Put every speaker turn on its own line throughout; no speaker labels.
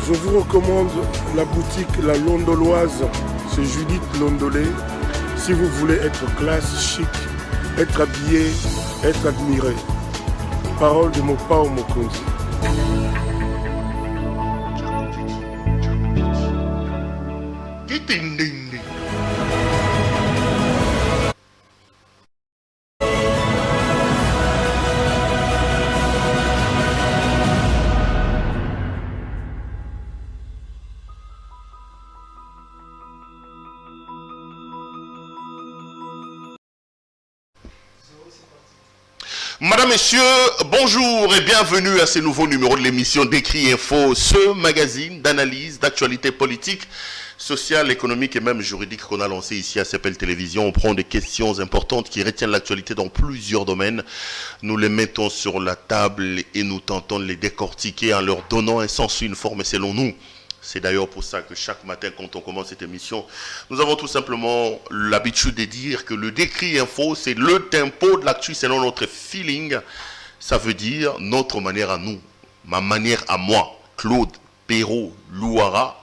Je vous recommande la boutique La Londoloise, c'est Judith Londolé. Si vous voulez être classe, chic, être habillé, être admiré. Parole de Mopao Mokonzi.
Madame, Messieurs, bonjour et bienvenue à ce nouveau numéro de l'émission Décrit Info, ce magazine d'analyse, d'actualité politique, sociale, économique et même juridique qu'on a lancé ici à CPL Télévision. On prend des questions importantes qui retiennent l'actualité dans plusieurs domaines. Nous les mettons sur la table et nous tentons de les décortiquer en leur donnant un sens, une forme et selon nous. C'est d'ailleurs pour ça que chaque matin, quand on commence cette émission, nous avons tout simplement l'habitude de dire que le Décrit Info, c'est le tempo de l'actu selon notre feeling. Ça veut dire notre manière à nous, ma manière à moi, Claude Perrault Louara,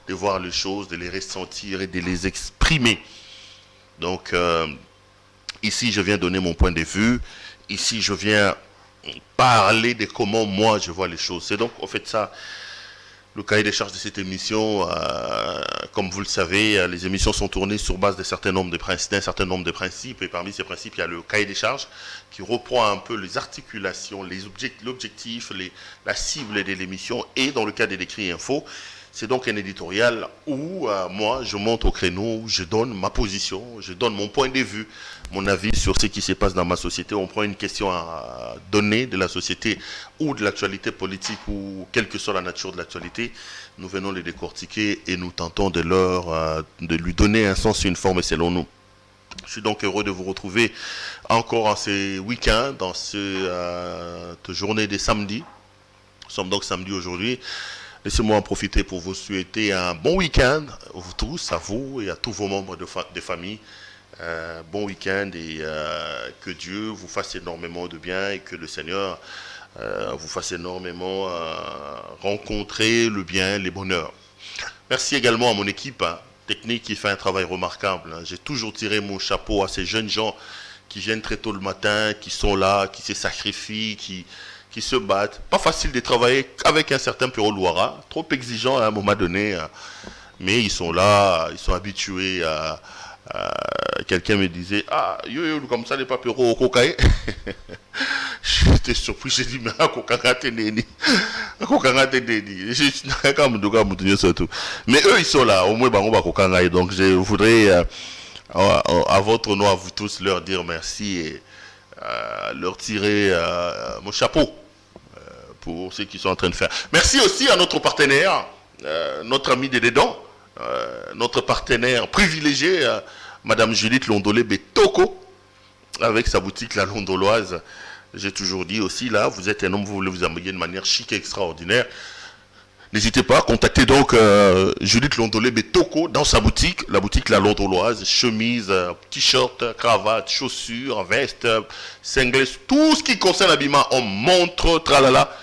de voir les choses, de les ressentir et de les exprimer. Donc, ici, je viens donner mon point de vue. Ici, je viens parler de comment moi, je vois les choses. C'est donc, en fait, ça... Le cahier des charges de cette émission, comme vous le savez, les émissions sont tournées sur base d'un certain nombre de principes, et parmi ces principes, il y a le cahier des charges qui reprend un peu les articulations, l'objectif, la cible de l'émission, et dans le cas des Décrits Info, c'est donc un éditorial où moi, je monte au créneau, je donne ma position, je donne mon point de vue, mon avis sur ce qui se passe dans ma société. On prend une question à donner de la société ou de l'actualité politique ou quelle que soit la nature de l'actualité. Nous venons les décortiquer et nous tentons de lui donner un sens, une forme selon nous. Je suis donc heureux de vous retrouver encore en ce week-end, dans cette journée des samedis. Nous sommes donc samedi aujourd'hui. Laissez-moi en profiter pour vous souhaiter un bon week-end, vous tous, à vous et à tous vos membres de famille. Bon week-end et que Dieu vous fasse énormément de bien et que le Seigneur vous fasse énormément rencontrer le bien, les bonheurs. Merci également à mon équipe technique qui fait un travail remarquable. J'ai toujours tiré mon chapeau à ces jeunes gens qui viennent très tôt le matin, qui sont là, qui se sacrifient, qui se battent. Pas facile de travailler avec un certain Perrault Louara, trop exigeant à un moment donné, mais ils sont là, ils sont habitués à... quelqu'un me disait, ah, yo, comme ça n'est pas Perrault au cocaïne. J'étais surpris, j'ai dit, mais à cocaïne, t'es néni. Mais eux, ils sont là, au moins, on va cocaïne. Donc, je voudrais, à votre nom, à vous tous, leur dire merci et leur tirer mon chapeau pour ce qu'ils sont en train de faire. Merci aussi à notre partenaire, notre ami des Dédans, notre partenaire privilégié, Madame Judith Londolé Betoko, avec sa boutique La Londoloise. J'ai toujours dit aussi, là, vous êtes un homme, vous voulez vous habiller de manière chic et extraordinaire. N'hésitez pas à contacter donc Judith Londolé Betoko dans sa boutique, la boutique La Londoloise, chemise, t-shirt, cravate, chaussures, veste, singles, tout ce qui concerne l'habillement en montre, tralala.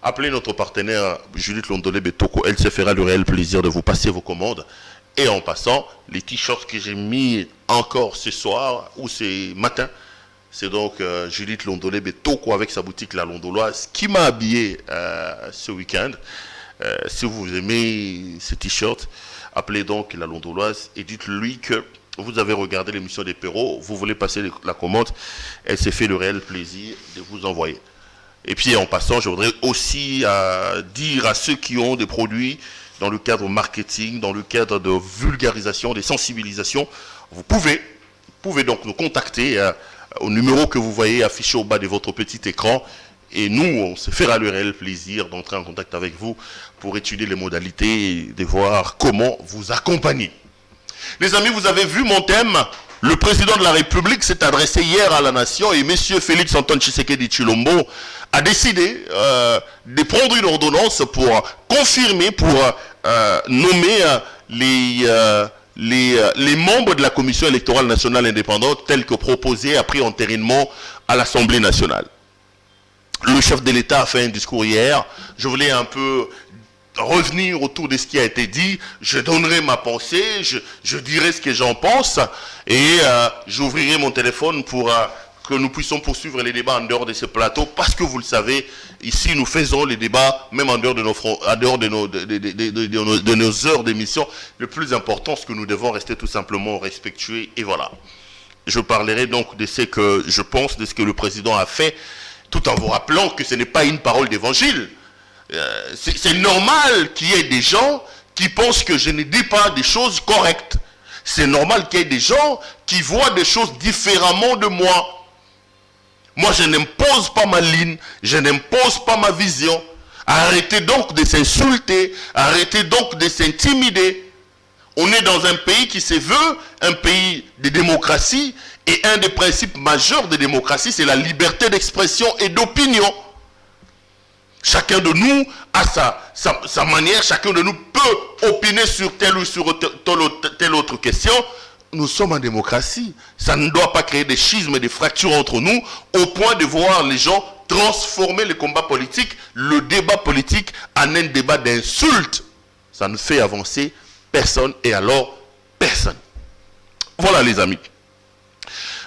Appelez notre partenaire Judith Londolé Betoko, elle se fera le réel plaisir de vous passer vos commandes. Et en passant, les t-shirts que j'ai mis encore ce soir ou ce matin, c'est donc Judith Londolé Betoko avec sa boutique La Londoloise qui m'a habillé ce week-end. Si vous aimez ces t-shirts, appelez donc La Londoloise et dites-lui que vous avez regardé l'émission des Perrault, vous voulez passer la commande, elle s'est fait le réel plaisir de vous envoyer. Et puis en passant, je voudrais aussi dire à ceux qui ont des produits dans le cadre marketing, dans le cadre de vulgarisation, des sensibilisations, vous pouvez donc nous contacter au numéro que vous voyez affiché au bas de votre petit écran. Et nous, on se fera le réel plaisir d'entrer en contact avec vous pour étudier les modalités et de voir comment vous accompagner. Les amis, vous avez vu mon thème. Le président de la République s'est adressé hier à la nation et M. Félix Antoine Tshisekedi Tshilombo a décidé de prendre une ordonnance pour confirmer, pour nommer les membres de la Commission électorale nationale indépendante tels que proposés après entérinement à l'Assemblée nationale. Le chef de l'État a fait un discours hier. Je voulais un peu revenir autour de ce qui a été dit. Je donnerai ma pensée, je dirai ce que j'en pense et j'ouvrirai mon téléphone pour que nous puissions poursuivre les débats en dehors de ce plateau, parce que vous le savez, ici nous faisons les débats même en dehors de nos heures d'émission. Le plus important, c'est que nous devons rester tout simplement respectueux, et voilà. Je parlerai donc de ce que je pense, de ce que le président a fait, tout en vous rappelant que ce n'est pas une parole d'évangile. C'est normal qu'il y ait des gens qui pensent que je ne dis pas des choses correctes. C'est normal qu'il y ait des gens qui voient des choses différemment de moi. Moi, je n'impose pas ma ligne, je n'impose pas ma vision. Arrêtez donc de s'insulter, arrêtez donc de s'intimider. On est dans un pays qui se veut un pays de démocratie, et un des principes majeurs de démocratie, c'est la liberté d'expression et d'opinion. Chacun de nous a sa manière, chacun de nous peut opiner sur telle ou sur telle autre question. Nous sommes en démocratie. Ça ne doit pas créer des schismes et des fractures entre nous au point de voir les gens transformer le combat politique, le débat politique en un débat d'insultes. Ça ne fait avancer personne et alors personne. Voilà les amis.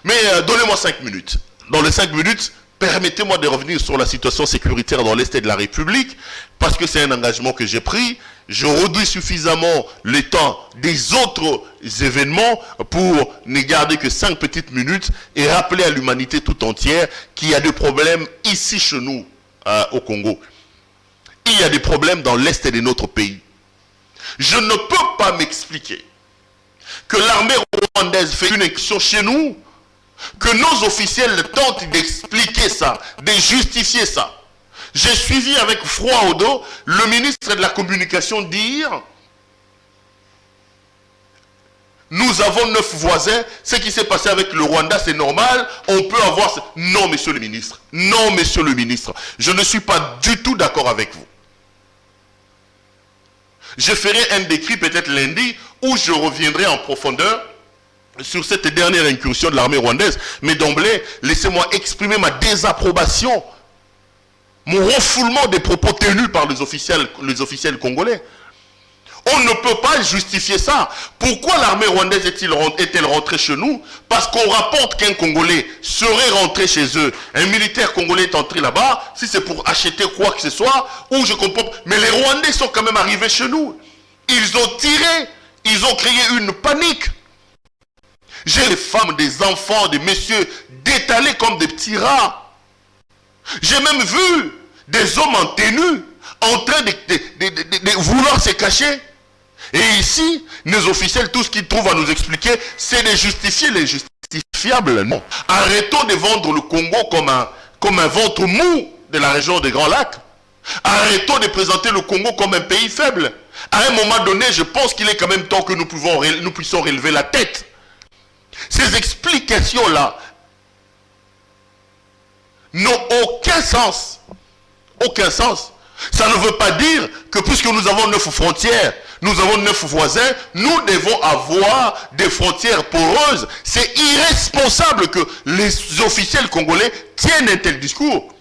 Mais donnez-moi 5 minutes. Dans les 5 minutes, permettez-moi de revenir sur la situation sécuritaire dans l'Est de la République, parce que c'est un engagement que j'ai pris. Je réduis suffisamment le temps des autres événements pour ne garder que 5 petites minutes et rappeler à l'humanité tout entière qu'il y a des problèmes ici chez nous, au Congo. Il y a des problèmes dans l'Est de notre pays. Je ne peux pas m'expliquer que l'armée rwandaise fait une action chez nous, que nos officiels tentent d'expliquer ça, de justifier ça. J'ai suivi avec froid au dos le ministre de la Communication dire « Nous avons 9 voisins, ce qui s'est passé avec le Rwanda, c'est normal, on peut avoir... » Non, monsieur le ministre. Non, monsieur le ministre. Je ne suis pas du tout d'accord avec vous. Je ferai un décrit peut-être lundi où je reviendrai en profondeur sur cette dernière incursion de l'armée rwandaise. Mais d'emblée, laissez-moi exprimer ma désapprobation, mon refoulement des propos tenus par les officiels congolais. On ne peut pas justifier ça. Pourquoi l'armée rwandaise est-elle rentrée chez nous? Parce qu'on rapporte qu'un Congolais serait rentré chez eux. Un militaire congolais est entré là-bas, si c'est pour acheter quoi que ce soit, ou je comprends. Mais les Rwandais sont quand même arrivés chez nous. Ils ont tiré, ils ont créé une panique. J'ai des femmes, des enfants, des messieurs détalés comme des petits rats. J'ai même vu des hommes en tenue en train de vouloir se cacher. Et ici, nos officiels, tout ce qu'ils trouvent à nous expliquer, c'est de justifier les justifiables. Non. Arrêtons de vendre le Congo comme un ventre mou de la région des Grands Lacs. Arrêtons de présenter le Congo comme un pays faible. À un moment donné, je pense qu'il est quand même temps que nous puissions relever la tête. Ces explications-là n'ont aucun sens. Aucun sens. Ça ne veut pas dire que puisque nous avons 9 frontières, nous avons 9 voisins, nous devons avoir des frontières poreuses. C'est irresponsable que les officiels congolais tiennent un tel discours.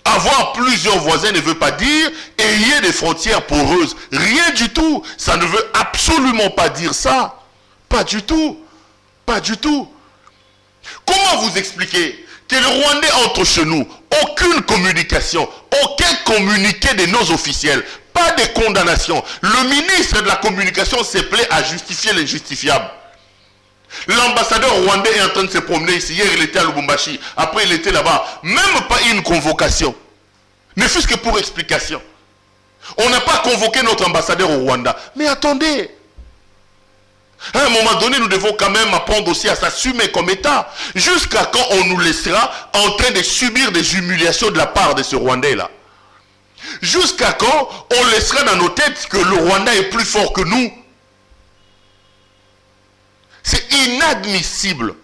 Avoir plusieurs voisins ne veut pas dire ayez des frontières poreuses. Rien du tout. Ça ne veut absolument pas dire ça. Pas du tout. Pas du tout. Comment vous expliquer que le Rwandais entre chez nous, aucune communication, aucun communiqué de nos officiels, pas de condamnation. Le ministre de la Communication se plaît à justifier l'injustifiable. L'ambassadeur rwandais est en train de se promener ici. Hier, il était à Lubumbashi. Après, il était là-bas. Même pas une convocation. Ne fût-ce que pour explication. On n'a pas convoqué notre ambassadeur au Rwanda. Mais attendez. À un moment donné, nous devons quand même apprendre aussi à s'assumer comme État. Jusqu'à quand on nous laissera en train de subir des humiliations de la part de ce Rwandais-là? Jusqu'à quand on laissera dans nos têtes que le Rwanda est plus fort que nous? C'est inadmissible.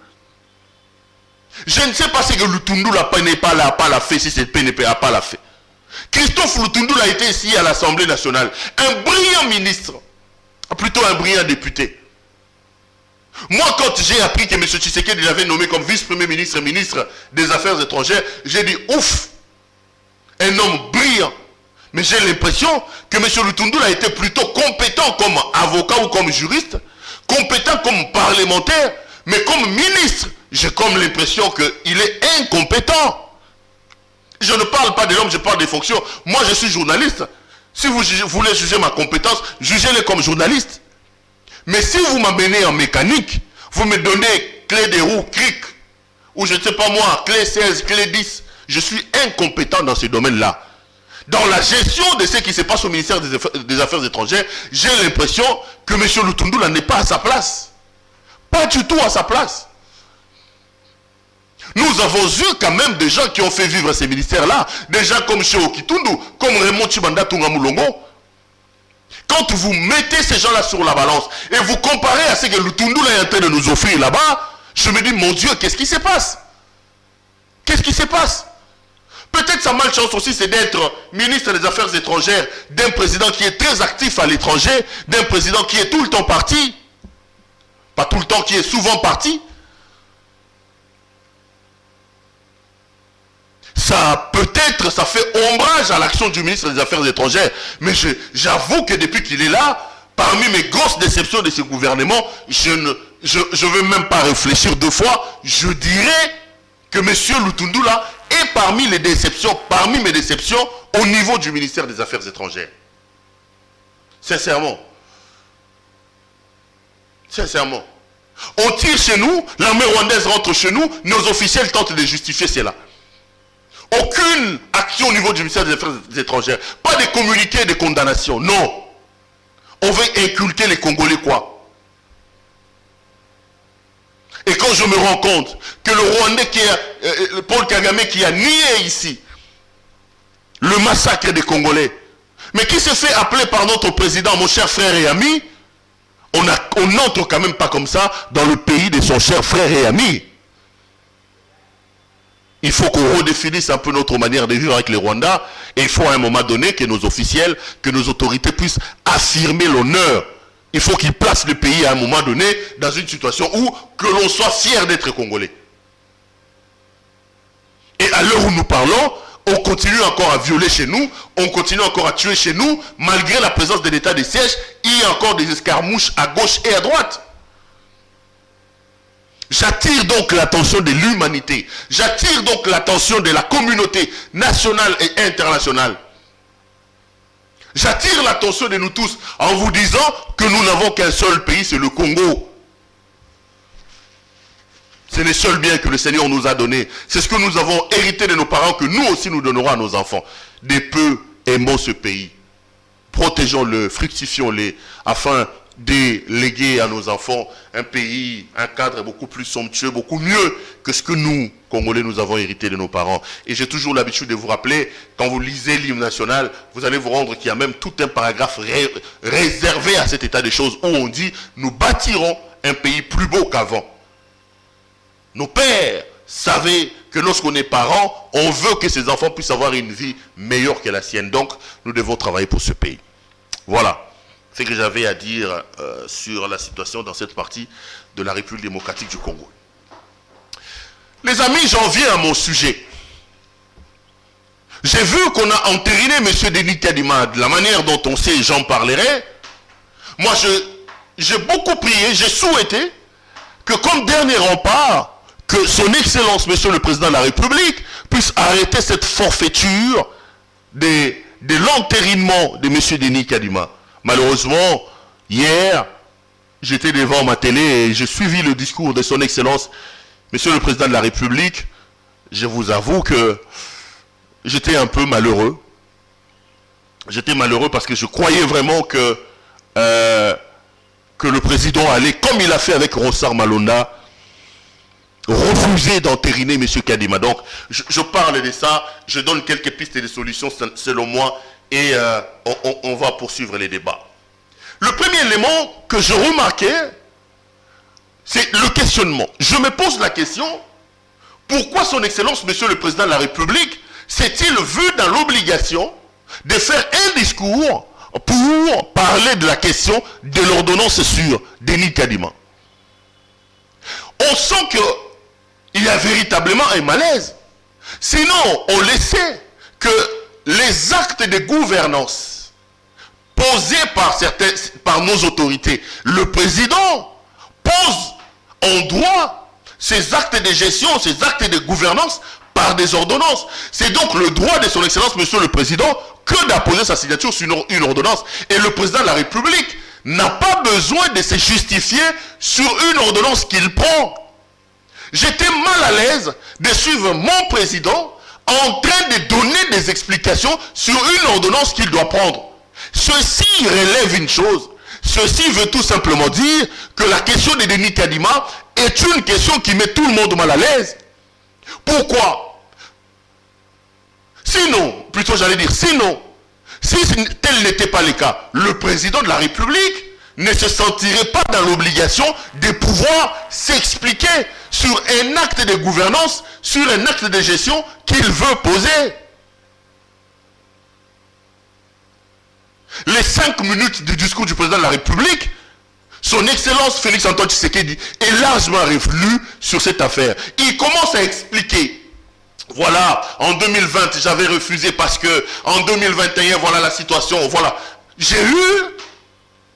Je ne sais pas si que Lutundu n'a pas la fait, si c'est le PNP n'a pas la fait. Christophe Lutundu a été ici à l'Assemblée nationale. Un brillant ministre. Plutôt un brillant député. Moi, quand j'ai appris que M. Tshisekedi l'avait nommé comme vice-premier ministre et ministre des Affaires étrangères, j'ai dit ouf, un homme brillant. Mais j'ai l'impression que M. Lutundula a été plutôt compétent comme avocat ou comme juriste, compétent comme parlementaire, mais comme ministre, j'ai comme l'impression qu'il est incompétent. Je ne parle pas de l'homme, je parle des fonctions. Moi, je suis journaliste. Si vous voulez juger ma compétence, jugez-le comme journaliste. Mais si vous m'amenez en mécanique, vous me donnez clé des roues, cric, ou je ne sais pas moi, clé 16, clé 10, je suis incompétent dans ce domaine-là. Dans la gestion de ce qui se passe au ministère des Affaires étrangères, j'ai l'impression que M. Lutundula n'est pas à sa place. Pas du tout à sa place. Nous avons eu quand même des gens qui ont fait vivre ces ministères-là. Des gens comme Cheo Kitundu, comme Raymond Chibanda Tungamulongo. Quand vous mettez ces gens-là sur la balance et vous comparez à ce que Lutundula est en train de nous offrir là-bas, je me dis, mon Dieu, qu'est-ce qui se passe? Qu'est-ce qui se passe? Peut-être sa malchance aussi, c'est d'être ministre des Affaires étrangères d'un président qui est très actif à l'étranger, d'un président qui est tout le temps parti. Pas tout le temps, qui est souvent parti. Ça, peut-être, ça fait ombrage à l'action du ministre des Affaires étrangères. Mais j'avoue que depuis qu'il est là, parmi mes grosses déceptions de ce gouvernement, je ne veux même pas réfléchir deux fois. Je dirais que M. Lutundula est parmi mes déceptions au niveau du ministère des Affaires étrangères. Sincèrement. Sincèrement. On tire chez nous, l'armée rwandaise rentre chez nous, nos officiels tentent de justifier cela. Aucune action au niveau du ministère des Affaires étrangères. Pas de communiqués de condamnation. Non. On veut inculquer les Congolais quoi? Et quand je me rends compte que le Rwandais Paul Kagame qui a nié ici le massacre des Congolais, mais qui se fait appeler par notre président, mon cher frère et ami, on n'entre quand même pas comme ça dans le pays de son cher frère et ami. Il faut qu'on redéfinisse un peu notre manière de vivre avec les Rwandais, et il faut à un moment donné que nos officiels, que nos autorités puissent affirmer l'honneur. Il faut qu'ils placent le pays à un moment donné dans une situation où que l'on soit fier d'être Congolais. Et à l'heure où nous parlons, on continue encore à violer chez nous, on continue encore à tuer chez nous, malgré la présence de l'état de siège, il y a encore des escarmouches à gauche et à droite. J'attire donc l'attention de l'humanité, j'attire donc l'attention de la communauté nationale et internationale. J'attire l'attention de nous tous en vous disant que nous n'avons qu'un seul pays, c'est le Congo. C'est le seul bien que le Seigneur nous a donné. C'est ce que nous avons hérité de nos parents, que nous aussi nous donnerons à nos enfants. Des peu aimons ce pays. Protégeons-le, fructifions-le, afin de léguer à nos enfants un pays, un cadre beaucoup plus somptueux, beaucoup mieux que ce que nous, Congolais, nous avons hérité de nos parents. Et j'ai toujours l'habitude de vous rappeler, quand vous lisez l'hymne national, vous allez vous rendre qu'il y a même tout un paragraphe réservé à cet état des choses où on dit « Nous bâtirons un pays plus beau qu'avant ». Nos pères savaient que lorsqu'on est parents, on veut que ses enfants puissent avoir une vie meilleure que la sienne. Donc, nous devons travailler pour ce pays. Voilà ce que j'avais à dire sur la situation dans cette partie de la République démocratique du Congo. Les amis, j'en viens à mon sujet. J'ai vu qu'on a entériné M. Denis Kadima de la manière dont on sait, j'en parlerai. Moi, j'ai beaucoup prié, j'ai souhaité que comme dernier rempart, que son Excellence, Monsieur le Président de la République, puisse arrêter cette forfaiture de l'entérinement de M. Denis Kadima. Malheureusement, hier, j'étais devant ma télé et j'ai suivi le discours de son Excellence, Monsieur le Président de la République. Je vous avoue que j'étais un peu malheureux. J'étais malheureux parce que je croyais vraiment que le Président allait, comme il a fait avec Ronsard Malonda, refuser d'entériner M. Kadima. Donc, je parle de ça, je donne quelques pistes de solutions selon moi, et on va poursuivre les débats. Le premier élément que je remarquais, c'est le questionnement. Je me pose la question, pourquoi son Excellence, Monsieur le Président de la République, s'est-il vu dans l'obligation de faire un discours pour parler de la question de l'ordonnance sur Denis Kadima? On sent qu'il y a véritablement un malaise. Sinon, on le sait que les actes de gouvernance posés par nos autorités, le président pose en droit ces actes de gestion, ces actes de gouvernance par des ordonnances. C'est donc le droit de son Excellence, Monsieur le Président, que d'apposer sa signature sur une ordonnance. Et le président de la République n'a pas besoin de se justifier sur une ordonnance qu'il prend. J'étais mal à l'aise de suivre mon président en train de donner des explications sur une ordonnance qu'il doit prendre. Ceci relève une chose. Ceci veut tout simplement dire que la question de Denis Kadima est une question qui met tout le monde mal à l'aise. Pourquoi? Sinon, plutôt j'allais dire, sinon, si tel n'était pas le cas, le président de la République ne se sentirait pas dans l'obligation de pouvoir s'expliquer sur un acte de gouvernance, sur un acte de gestion qu'il veut poser. Les 5 minutes du discours du président de la République, son Excellence Félix Antoine Tshisekedi est largement révolu sur cette affaire. Il commence à expliquer. Voilà, en 2020, j'avais refusé parce que en 2021, voilà la situation. Voilà. J'ai eu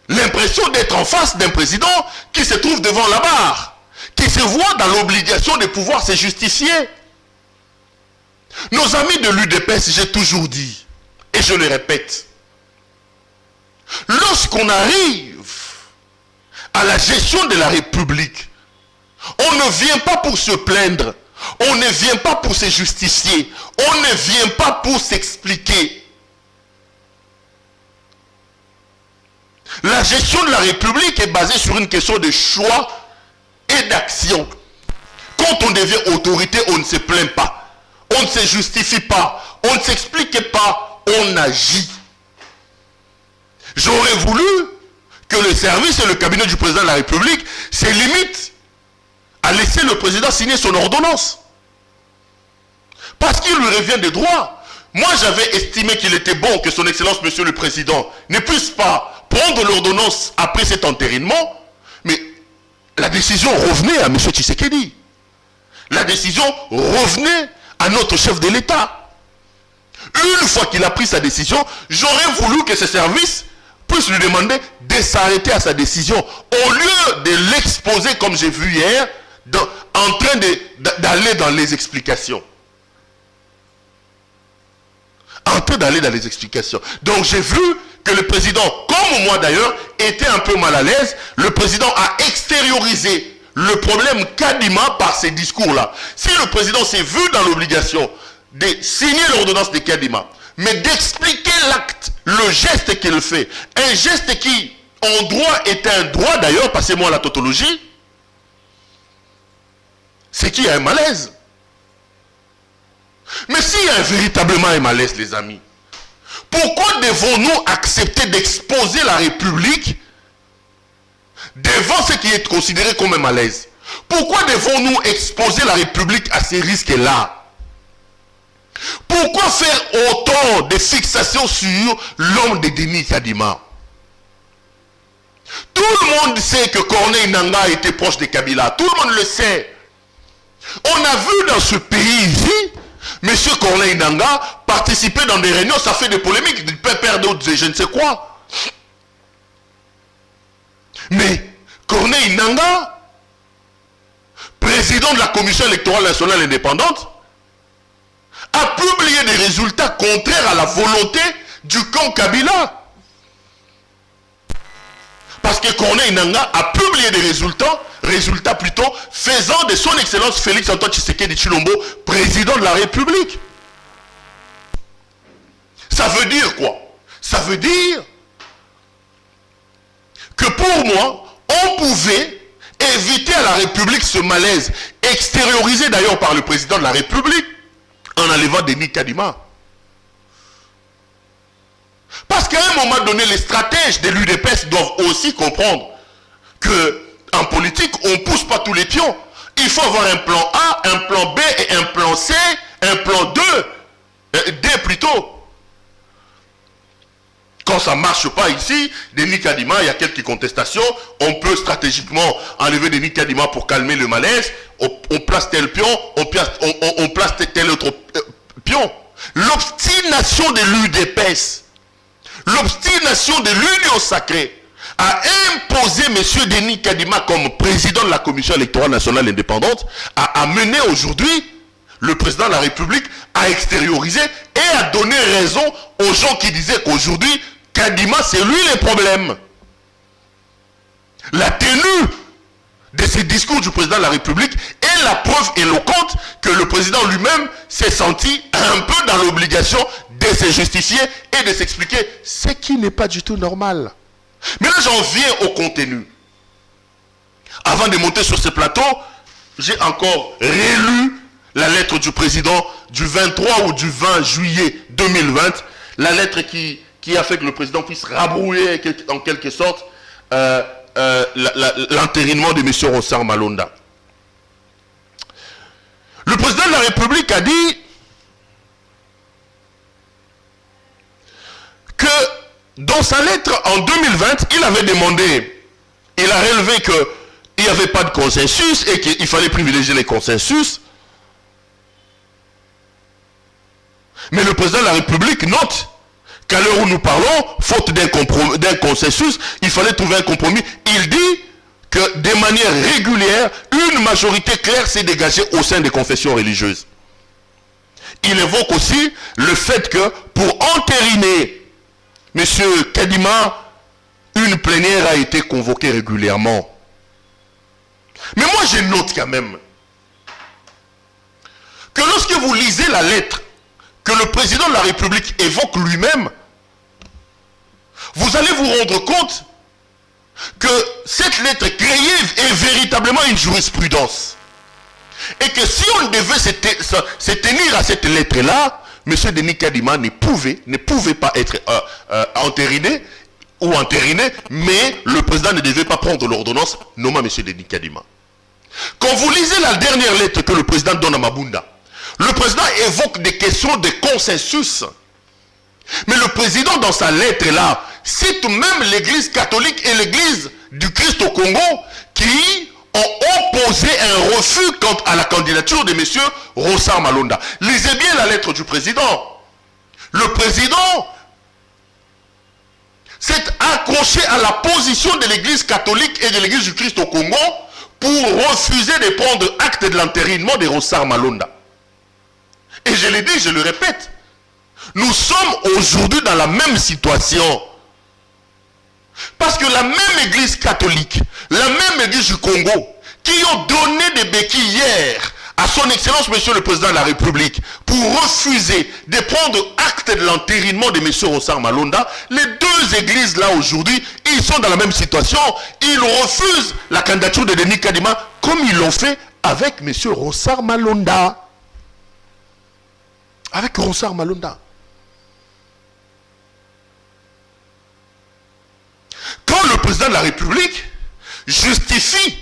l'impression d'être en face d'un président qui se trouve devant la barre, qui se voit dans l'obligation de pouvoir se justifier. Nos amis de l'UDPS, j'ai toujours dit, et je le répète, lorsqu'on arrive à la gestion de la République, on ne vient pas pour se plaindre, on ne vient pas pour se justifier, on ne vient pas pour s'expliquer. La gestion de la République est basée sur une question de choix et d'action. Quand on devient autorité, on ne se plaint pas, on ne se justifie pas, on ne s'explique pas, on agit. J'aurais voulu que le service et le cabinet du président de la République se limitent à laisser le président signer son ordonnance. Parce qu'il lui revient des droits. Moi, j'avais estimé qu'il était bon que son Excellence, Monsieur le Président, ne puisse pas prendre l'ordonnance après cet entérinement, mais la décision revenait à M. Tshisekedi. La décision revenait à notre chef de l'État. Une fois qu'il a pris sa décision, j'aurais voulu que ce service puisse lui demander de s'arrêter à sa décision, au lieu de l'exposer, comme j'ai vu hier, en train d'aller dans les explications. En train d'aller dans les explications. Donc j'ai vu que le président, comme moi d'ailleurs, était un peu mal à l'aise. Le président a extériorisé le problème Kadima par ces discours-là. Si le président s'est vu dans l'obligation de signer l'ordonnance de Kadima, mais d'expliquer l'acte, le geste qu'il fait, un geste qui, en droit, est un droit d'ailleurs, passez-moi la tautologie, c'est qu'il y a un malaise. Mais s'il y a véritablement un malaise, les amis, pourquoi devons-nous accepter d'exposer la République devant ce qui est considéré comme un malaise? Pourquoi devons-nous exposer la République à ces risques-là? Pourquoi faire autant de fixations sur l'homme de Denis Kadima? Tout le monde sait que Corneille Nangaa était proche de Kabila. Tout le monde le sait. On a vu dans ce pays ici, M. Corneille Nangaa participer dans des réunions, ça fait des polémiques, il peut perdre d'autres et je ne sais quoi. Mais Corneille Nangaa, président de la Commission électorale nationale indépendante, a publié des résultats contraires à la volonté du camp Kabila. Parce que Corneille Nangaa a publié des résultats plutôt, faisant de son Excellence Félix Antoine Tshisekedi Tshilombo président de la République. Ça veut dire quoi? Ça veut dire que pour moi, on pouvait éviter à la République ce malaise, extériorisé d'ailleurs par le président de la République, en enlevant Denis Kadima. Parce qu'à un moment donné, les stratèges de l'UDPS doivent aussi comprendre que en politique, on ne pousse pas tous les pions. Il faut avoir un plan A, un plan B et un plan C, un plan 2, D plutôt. Quand ça ne marche pas ici, Denis Kadima, il y a quelques contestations, on peut stratégiquement enlever Denis Kadima pour calmer le malaise, on place tel pion, on place tel autre pion. l'obstination de l'UDPS, l'obstination de l'Union sacrée a imposé M. Denis Kadima comme président de la Commission électorale nationale indépendante, a amené aujourd'hui le président de la République à extérioriser et à donner raison aux gens qui disaient qu'aujourd'hui, Kadima, c'est lui le problème. La tenue de ces discours du président de la République est la preuve éloquente que le président lui-même s'est senti un peu dans l'obligation de se justifier et de s'expliquer, ce qui n'est pas du tout normal. Mais là, j'en viens au contenu. Avant de monter sur ce plateau, j'ai encore relu la lettre du président du 23 ou du 20 juillet 2020, la lettre qui a fait que le président puisse rabrouiller en quelque sorte l'entérinement de M. Rossard Malonda. Le président de la République a dit que dans sa lettre en 2020, il avait demandé, il a relevé qu'il n'y avait pas de consensus et qu'il fallait privilégier les consensus. Mais le président de la République note qu'à l'heure où nous parlons, faute d'un consensus, il fallait trouver un compromis. Il dit que de manière régulière, une majorité claire s'est dégagée au sein des confessions religieuses. Il évoque aussi le fait que pour entériner M. Kadima, une plénière a été convoquée régulièrement. Mais moi je note quand même que lorsque vous lisez la lettre que le président de la République évoque lui-même, vous allez vous rendre compte que cette lettre créée est véritablement une jurisprudence. Et que si on devait se tenir à cette lettre-là, M. Denis Kadima ne pouvait pas être entériné ou entériné, mais le président ne devait pas prendre l'ordonnance nommant M. Denis Kadima. Quand vous lisez la dernière lettre que le président donne à Mabunda, le président évoque des questions de consensus. Mais le président, dans sa lettre-là, cite même l'église catholique et l'église du Christ au Congo qui ont opposé un refus quant à la candidature de M. Rossard Malonda. Lisez bien la lettre du président. Le président s'est accroché à la position de l'église catholique et de l'église du Christ au Congo pour refuser de prendre acte de l'entérinement de Rossard Malonda. Et je l'ai dit, je le répète, nous sommes aujourd'hui dans la même situation. Parce que la même église catholique, la même église du Congo, qui ont donné des béquilles hier à son excellence monsieur le président de la République pour refuser de prendre acte de l'entérinement de monsieur Rossard Malonda, les deux églises là aujourd'hui, ils sont dans la même situation. Ils refusent la candidature de Denis Kadima comme ils l'ont fait avec monsieur Rossard Malonda. Avec Rossard Malonda. Quand le président de la République justifie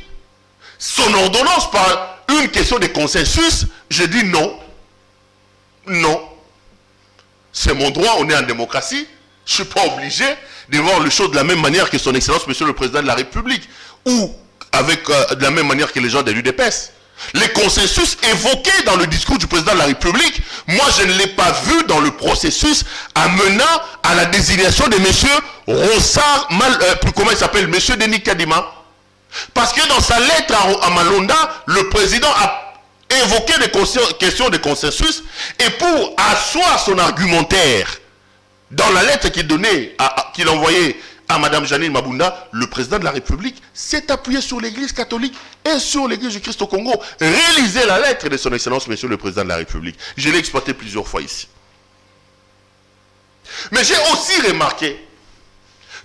son ordonnance par une question de consensus, je dis non. Non. C'est mon droit, on est en démocratie. Je ne suis pas obligé de voir les choses de la même manière que son excellence, monsieur le président de la République. Ou avec de la même manière que les gens de l'UDPS. Les consensus évoqués dans le discours du président de la République, moi je ne l'ai pas vu dans le processus amenant à la désignation de monsieur Rossard, comment il s'appelle, monsieur Denis Kadima. Parce que dans sa lettre à Malonda, le président a évoqué des questions de consensus et pour asseoir son argumentaire dans la lettre qu'il envoyait à Mme Janine Mabunda, le président de la République s'est appuyé sur l'église catholique et sur l'église du Christ au Congo. Réalisez la lettre de son excellence, monsieur le président de la République. Je l'ai exploité plusieurs fois ici. Mais j'ai aussi remarqué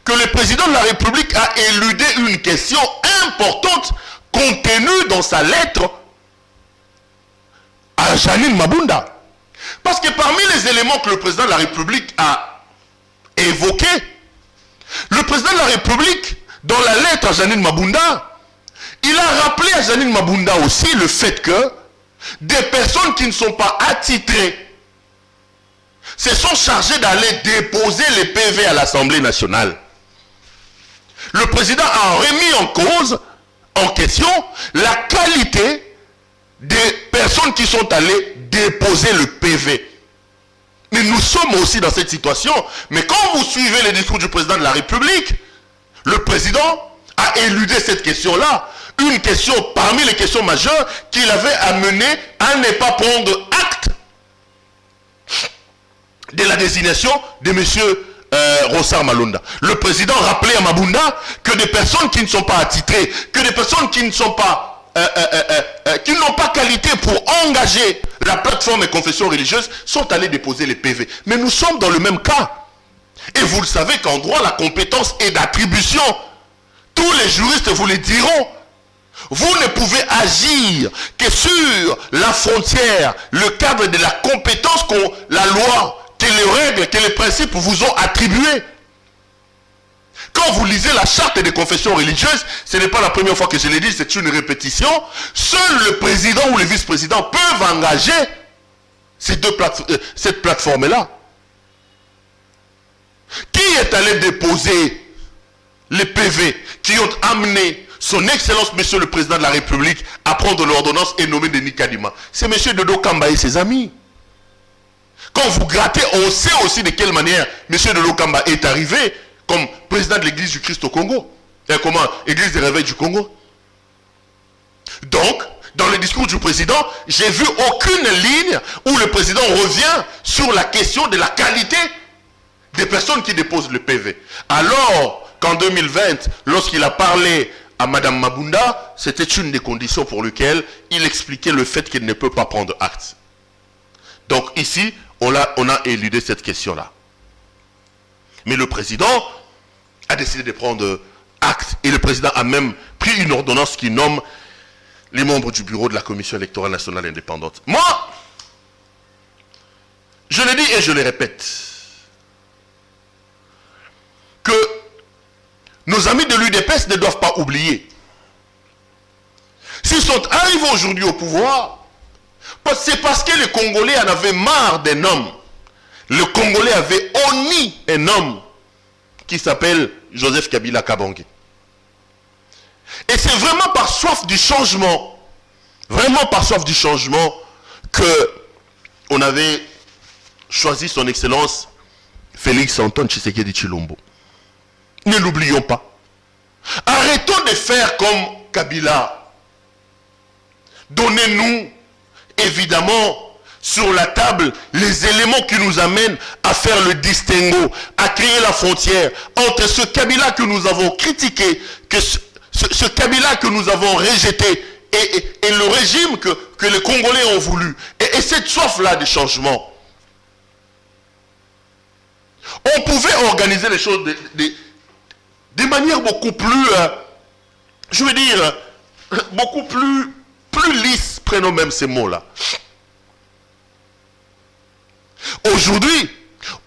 que le président de la République a éludé une question importante contenue dans sa lettre à Janine Mabunda. Parce que parmi les éléments que le président de la République a évoqués, le président de la République, dans la lettre à Janine Mabunda, il a rappelé à Janine Mabunda aussi le fait que des personnes qui ne sont pas attitrées se sont chargées d'aller déposer les PV à l'Assemblée nationale. Le président a remis en cause, en question, la qualité des personnes qui sont allées déposer le PV. Mais nous sommes aussi dans cette situation. Mais quand vous suivez les discours du président de la République, le président a éludé cette question-là. Une question parmi les questions majeures qu'il avait amené à ne pas prendre acte de la désignation de M. Rossard Malonda. Le président rappelait à Mabunda que des personnes qui ne sont pas attitrées, que des personnes qui ne sont pas qui n'ont pas qualité pour engager la plateforme et confession religieuse sont allés déposer les PV. Mais nous sommes dans le même cas. Et vous le savez qu'en droit, la compétence est d'attribution. Tous les juristes vous le diront. Vous ne pouvez agir que sur la frontière, le cadre de la compétence que la loi, que les règles, que les principes vous ont attribués. Quand vous lisez la charte des confessions religieuses, ce n'est pas la première fois que je l'ai dit, c'est une répétition. Seul le président ou le vice-président peuvent engager cette plateforme-là. Qui est allé déposer les PV qui ont amené son Excellence, Monsieur le Président de la République, à prendre l'ordonnance et nommer Denis Kadima? C'est Monsieur Dodo Kamba et ses amis. Quand vous grattez, on sait aussi de quelle manière Monsieur Dodo Kamba est arrivé comme président de l'église du Christ au Congo. Et comment? Église des réveils du Congo. Donc, dans le discours du président, j'ai vu aucune ligne où le président revient sur la question de la qualité des personnes qui déposent le PV. Alors qu'en 2020, lorsqu'il a parlé à Madame Mabunda, c'était une des conditions pour lesquelles il expliquait le fait qu'il ne peut pas prendre acte. Donc ici, on a éludé cette question-là. Mais le président a décidé de prendre acte. Et le président a même pris une ordonnance qui nomme les membres du bureau de la Commission électorale nationale indépendante. Moi, je le dis et je le répète, que nos amis de l'UDPS ne doivent pas oublier. S'ils sont arrivés aujourd'hui au pouvoir, c'est parce que les Congolais en avaient marre d'un homme. Le Congolais avait honni un homme qui s'appelle Joseph Kabila Kabange. Et c'est vraiment par soif du changement, que on avait choisi son Excellence Félix Antoine Tshisekedi Tshilombo. Ne l'oublions pas. Arrêtons de faire comme Kabila. Donnez-nous, évidemment, sur la table les éléments qui nous amènent à faire le distinguo, à créer la frontière entre ce Kabila que nous avons critiqué, ce Kabila que nous avons rejeté et le régime que les Congolais ont voulu. Et cette soif-là de changement. On pouvait organiser les choses de manière beaucoup plus, beaucoup plus lisse, prenons même ces mots-là. Aujourd'hui,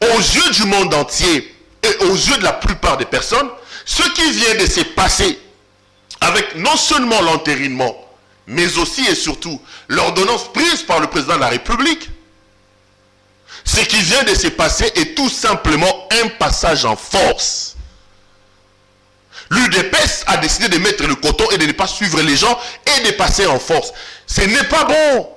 aux yeux du monde entier et aux yeux de la plupart des personnes, ce qui vient de se passer avec non seulement l'entérinement, mais aussi et surtout l'ordonnance prise par le président de la République, ce qui vient de se passer est tout simplement un passage en force. L'UDPS a décidé de mettre le coton et de ne pas suivre les gens et de passer en force. Ce n'est pas bon.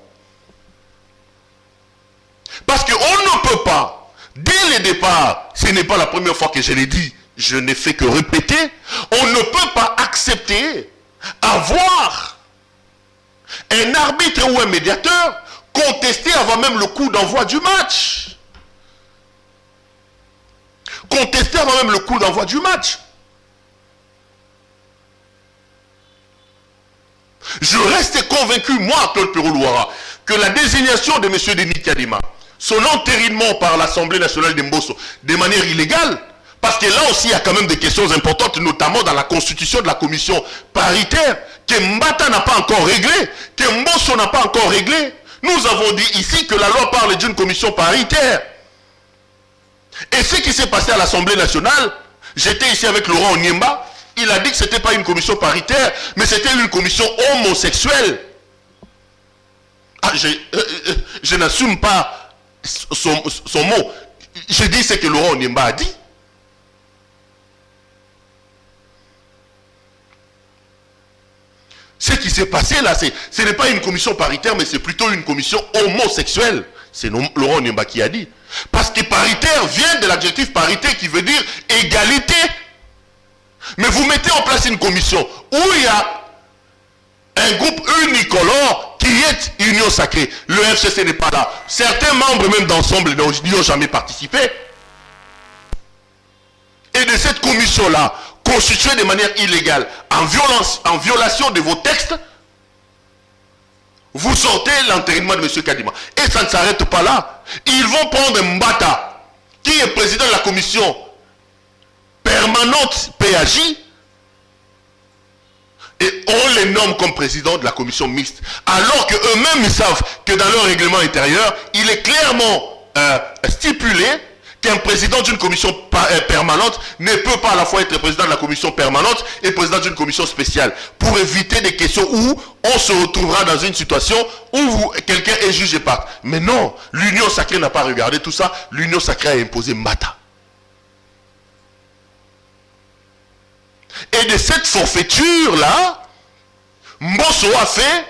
Parce qu'on ne peut pas, dès le départ, ce n'est pas la première fois que je l'ai dit, je n'ai fait que répéter, on ne peut pas accepter avoir un arbitre ou un médiateur contesté avant même le coup d'envoi du match. Contesté avant même le coup d'envoi du match. Je reste convaincu, moi, Claude Péroulouara, que la désignation de M. Denis Kadima, son entérinement par l'Assemblée nationale de Mbosso, de manière illégale, parce que là aussi, il y a quand même des questions importantes, notamment dans la constitution de la commission paritaire, que Mbata n'a pas encore réglé, que Mbosso n'a pas encore réglé. Nous avons dit ici que la loi parle d'une commission paritaire. Et ce qui s'est passé à l'Assemblée nationale, j'étais ici avec Laurent Onyemba, il a dit que ce n'était pas une commission paritaire, mais c'était une commission homosexuelle. Ah, je n'assume pas son mot. J'ai dit ce que Laurent Onyemba a dit. Ce qui s'est passé là, ce n'est pas une commission paritaire, mais c'est plutôt une commission homosexuelle. C'est Laurent Onyemba qui a dit. Parce paritaire vient de l'adjectif parité qui veut dire égalité. Mais vous mettez en place une commission où il y a un groupe unicolore qui est Union Sacrée. Le FCC n'est pas là. Certains membres même d'ensemble n'y ont jamais participé. Et de cette commission-là, constituée de manière illégale, en violation de vos textes, vous sortez l'entérinement de M. Kadima. Et ça ne s'arrête pas là. Ils vont prendre Mbata, qui est président de la commission permanente PAJ, et on les nomme comme président de la commission mixte. Alors qu'eux-mêmes, ils savent que dans leur règlement intérieur, il est clairement stipulé qu'un président d'une commission permanente ne peut pas à la fois être président de la commission permanente et président d'une commission spéciale, pour éviter des questions où on se retrouvera dans une situation où quelqu'un est jugé par. Mais non, l'Union Sacrée n'a pas regardé tout ça. L'Union Sacrée a imposé Mbata. Et de cette forfaiture-là, Mbosso a fait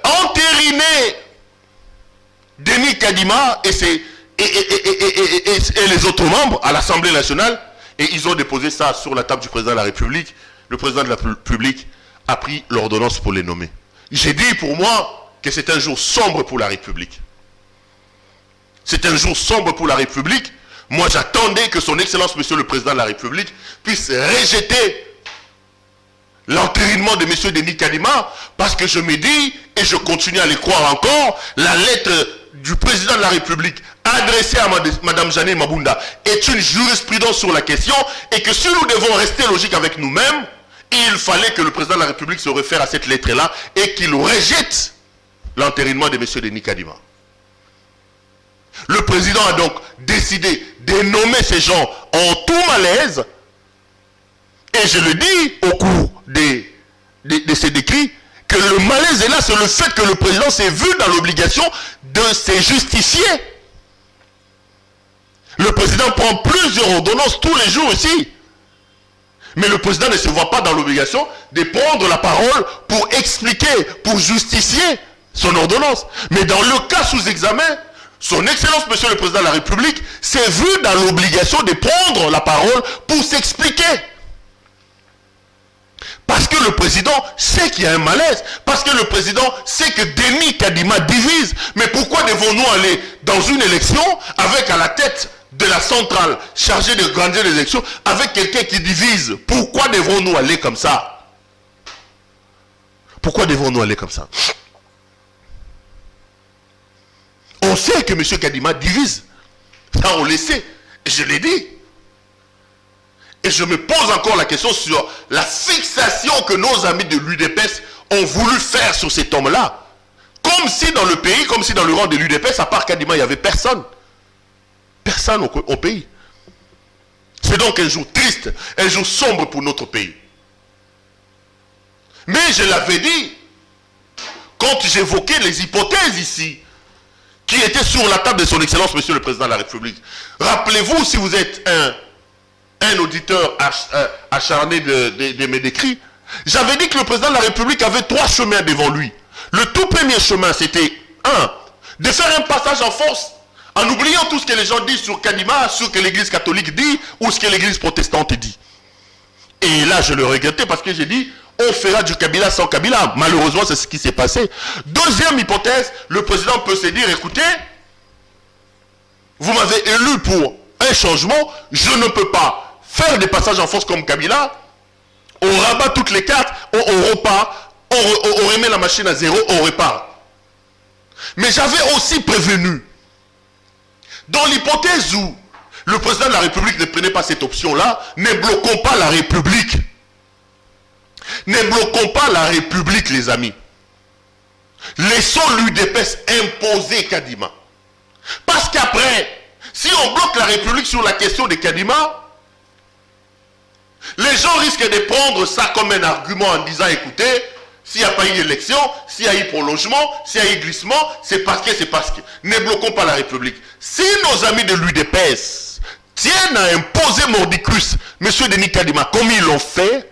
entériner Denis Kadima et les autres membres à l'Assemblée nationale, et ils ont déposé ça sur la table du président de la République. Le président de la République a pris l'ordonnance pour les nommer. J'ai dit pour moi que c'est un jour sombre pour la République. C'est un jour sombre pour la République. Moi j'attendais que son Excellence Monsieur le Président de la République puisse rejeter l'entérinement de M. Denis Kadima, parce que je me dis, et je continue à les croire encore, la lettre du président de la République adressée à Mme Jeanne Mabunda est une jurisprudence sur la question, et que si nous devons rester logiques avec nous-mêmes, il fallait que le président de la République se réfère à cette lettre-là et qu'il rejette l'entérinement de M. Denis Kadima. Le président a donc décidé de nommer ces gens en tout malaise, et je le dis au cours de ces décrits, que le malaise est là, c'est le fait que le président s'est vu dans l'obligation de se justifier. Le président prend plusieurs ordonnances tous les jours ici. Mais le président ne se voit pas dans l'obligation de prendre la parole pour expliquer, pour justifier son ordonnance. Mais dans le cas sous examen, son Excellence Monsieur le Président de la République s'est vu dans l'obligation de prendre la parole pour s'expliquer. Parce que le président sait qu'il y a un malaise. Parce que le président sait que Denis Kadima divise. Mais pourquoi devons-nous aller dans une élection avec à la tête de la centrale chargée de grandir les élections avec quelqu'un qui divise? Pourquoi devons-nous aller comme ça? Pourquoi devons-nous aller comme ça? On sait que M. Kadima divise. Ça, on le sait. Je l'ai dit. Et je me pose encore la question sur la fixation que nos amis de l'UDPS ont voulu faire sur cet homme-là. Comme si dans le pays, comme si dans le rang de l'UDPS, à part Kadima, il n'y avait personne. Personne au pays. C'est donc un jour triste, un jour sombre pour notre pays. Mais je l'avais dit, quand j'évoquais les hypothèses ici, qui étaient sur la table de son Excellence, Monsieur le Président de la République. Rappelez-vous, si vous êtes un auditeur acharné de mes décrits, j'avais dit que le Président de la République avait 3 chemins devant lui. Le tout premier chemin, c'était, 1, de faire un passage en force, en oubliant tout ce que les gens disent sur Kadima, sur ce que l'Église catholique dit, ou ce que l'Église protestante dit. Et là, je le regrettais parce que j'ai dit, on fera du Kabila sans Kabila. Malheureusement, c'est ce qui s'est passé. Deuxième hypothèse, le président peut se dire, écoutez, vous m'avez élu pour un changement, je ne peux pas faire des passages en force comme Kabila, on rabat toutes les cartes, on repart, on remet la machine à zéro, on repart. Mais j'avais aussi prévenu, dans l'hypothèse où le président de la République ne prenait pas cette option-là, ne bloquons pas la République. Ne bloquons pas la République, les amis. Laissons l'UDPS imposer Kadima. Parce qu'après, si on bloque la République sur la question de Kadima, les gens risquent de prendre ça comme un argument en disant, écoutez, s'il n'y a pas eu élection, s'il y a eu prolongement, s'il y a eu glissement, c'est parce que. Ne bloquons pas la République. Si nos amis de l'UDPS tiennent à imposer Mordicus, M. Denis Kadima, comme ils l'ont fait,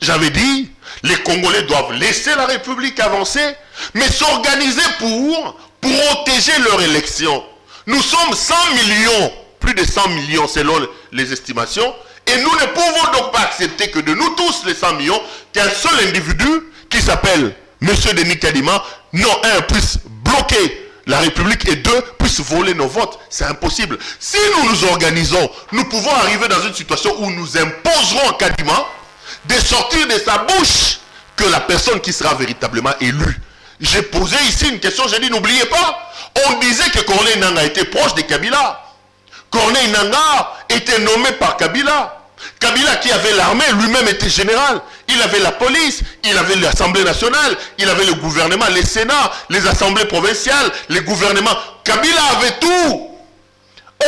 j'avais dit, les Congolais doivent laisser la République avancer, mais s'organiser pour protéger leur élection. Nous sommes 100 millions, plus de 100 millions selon les estimations, et nous ne pouvons donc pas accepter que de nous tous, les 100 millions, qu'un seul individu qui s'appelle M. Denis Kadima, non, un, puisse bloquer la République et deux, puisse voler nos votes. C'est impossible. Si nous nous organisons, nous pouvons arriver dans une situation où nous imposerons à Kadima de sortir de sa bouche que la personne qui sera véritablement élue. J'ai posé ici une question, j'ai dit, n'oubliez pas, on disait que Corneille Nangaa était proche de Kabila. Corneille Nangaa était nommé par Kabila. Kabila qui avait l'armée, lui-même était général. Il avait la police, il avait l'Assemblée nationale, il avait le gouvernement, les Sénats, les assemblées provinciales, les gouvernements. Kabila avait tout.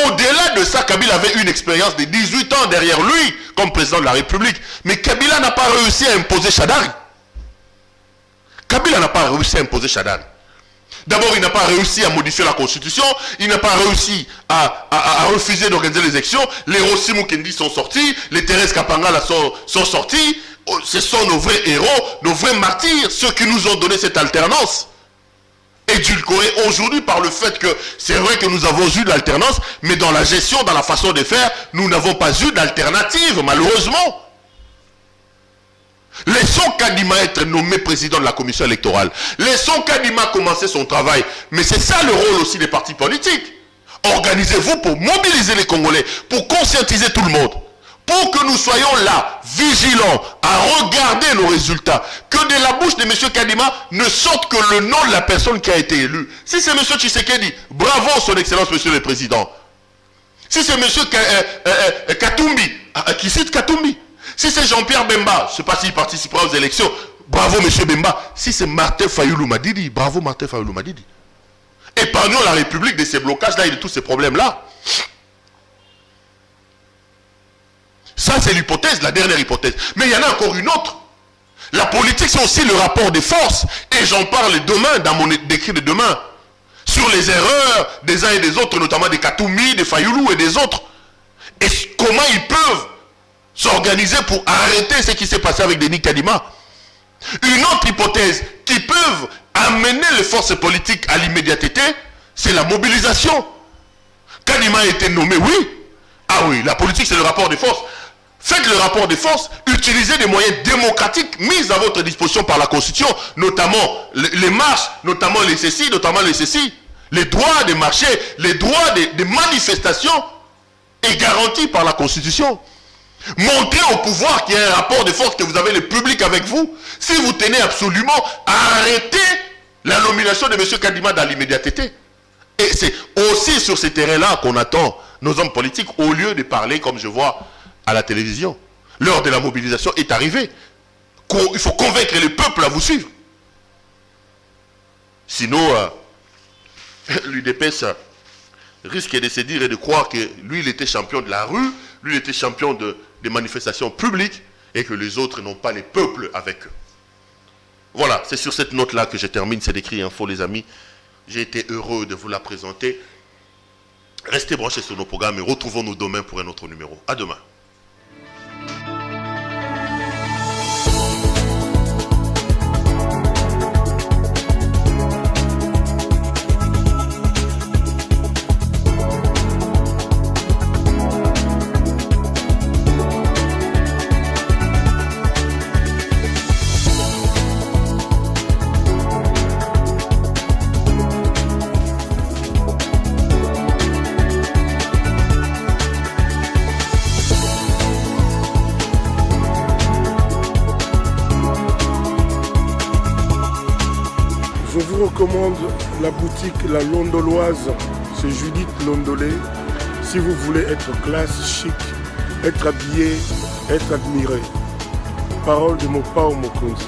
Au-delà de ça, Kabila avait une expérience de 18 ans derrière lui comme président de la République. Mais Kabila n'a pas réussi à imposer Chadari. Kabila n'a pas réussi à imposer Chadari. D'abord, il n'a pas réussi à modifier la constitution, il n'a pas réussi à refuser d'organiser les élections, les Rossi Mukendi sont sortis, les Thérèse Kapangala sont sortis, ce sont nos vrais héros, nos vrais martyrs, ceux qui nous ont donné cette alternance. Édulcorée aujourd'hui par le fait que c'est vrai que nous avons eu de l'alternance, mais dans la gestion, dans la façon de faire, nous n'avons pas eu d'alternative, malheureusement. Laissons Kadima être nommé président de la commission électorale. Laissons Kadima commencer son travail. Mais c'est ça le rôle aussi des partis politiques. Organisez-vous pour mobiliser les Congolais, pour conscientiser tout le monde. Pour que nous soyons là, vigilants, à regarder nos résultats. Que de la bouche de M. Kadima ne sorte que le nom de la personne qui a été élue. Si c'est M. Tshisekedi, bravo son excellence M. le Président. Si c'est M. Katumbi, qui cite Katumbi. Si c'est Jean-Pierre Bemba, je ne sais pas s'il participera aux élections, bravo M. Bemba. Si c'est Martin Fayoulou Madidi, bravo Martin Fayoulou Madidi. Épargnons la République de ces blocages-là et de tous ces problèmes-là. Ça, c'est l'hypothèse, la dernière hypothèse. Mais il y en a encore une autre. La politique, c'est aussi le rapport des forces. Et j'en parle demain, dans mon décret de demain. Sur les erreurs des uns et des autres, notamment des Katoumi, des Fayoulou et des autres. Et comment ils peuvent s'organiser pour arrêter ce qui s'est passé avec Denis Kadima. Une autre hypothèse qui peuvent amener les forces politiques à l'immédiateté, c'est la mobilisation. Kadima a été nommé, oui. Ah oui, la politique c'est le rapport des forces. Faites le rapport des forces, utilisez des moyens démocratiques mis à votre disposition par la Constitution, notamment les marches, notamment les ceci, notamment les ceci. Les droits des marchés, les droits des manifestations est garanti par la Constitution. Montrez au pouvoir qu'il y a un rapport de force, que vous avez le public avec vous. Si vous tenez absolument à arrêter la nomination de M. Kadima dans l'immédiateté. Et c'est aussi sur ces terrains-là qu'on attend nos hommes politiques, au lieu de parler, comme je vois à la télévision. L'heure de la mobilisation est arrivée. Il faut convaincre le peuple à vous suivre. Sinon, l'UDPS risque de se dire et de croire que lui, il était champion de la rue, lui, il était champion des manifestations publiques, et que les autres n'ont pas les peuples avec eux. Voilà, c'est sur cette note-là que je termine cette écrit info, les amis. J'ai été heureux de vous la présenter. Restez branchés sur nos programmes et retrouvons-nous demain pour un autre numéro. À demain.
Je vous recommande la boutique La Londoloise, c'est Judith Londolé. Si vous voulez être classe, chic, être habillé, être admiré. Parole de Mopao Mokonzi.